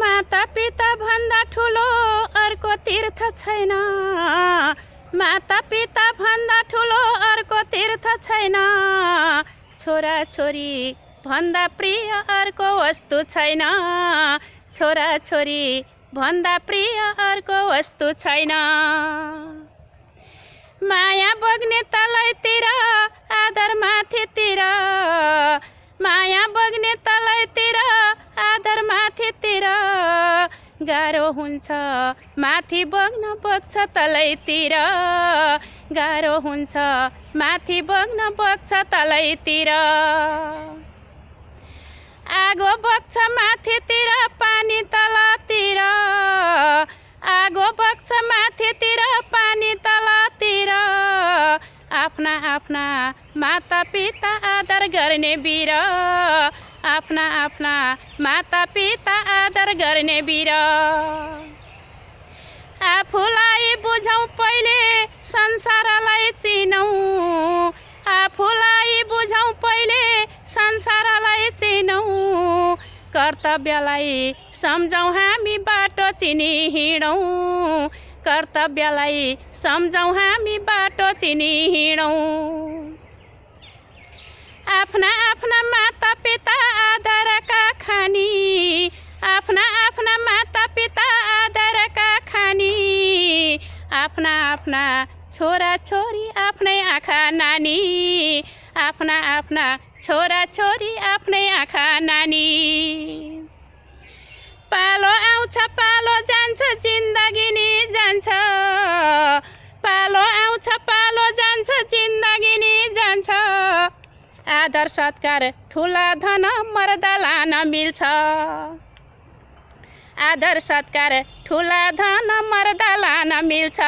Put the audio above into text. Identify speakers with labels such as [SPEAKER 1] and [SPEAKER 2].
[SPEAKER 1] माता पिता भन्दा ठुलो अर्को तीर्थ छैन। माता पिता भन्दा ठुलो अर्को तीर्थ छैन। छोरा छोरी भन्दा प्रिय अर्को वस्तु छैन। छोरा छोरी भन्दा प्रिय अर्को वस्तु छैन। माया बग्ने तलैतिर आदर माथितिर। माया बग्ने तलैतिर आदर माथितिर। गाह्रो हुन्छ माथि बग्न बग्छ तलैतिर। गाह्रो हुन्छ माथि बग्न बग्छ तलैतिर। आगो बग्छ माथितिर पानी तलतिर। आगो बग्छ माथितिर पानी तलतिर। आफ्ना आफ्ना माता पिता आदर गर्ने वीर। आफ्ना आफ्ना माता पिता आदर गर्ने वीर। आफूलाई बुझौँ पहिले संसारलाई चिनौँ। आफूलाई बुझौँ पहिले संसारलाई चिनौँ। कर्तव्यलाई सम्झौँ हामी बाटो चिनी हिँडौँ। कर्तव्यलाई सम्झौँ हामी बाटो चिनी हिँडौँ। आफ्ना आफ्ना माता पिता आदरका खानी। आफ्ना आफ्ना माता पिता आदरका खानी। आफ्ना आफ्ना छोरा छोरी आफ्नै आँखा नानी। आफ्ना आफ्ना छोरा छोरी आफ्नै आँखा नानी। पालो आउँछ पालो जान्छ जिन्दगी नि जान्छ। पालो आउँछ पालो जान्छ जिन्दगी नि जान्छ। आदर सत्कार ठुला धन मर्दा लान मिल्छ। आदर सत्कार ठुला धन मर्दा लान मिल्छ।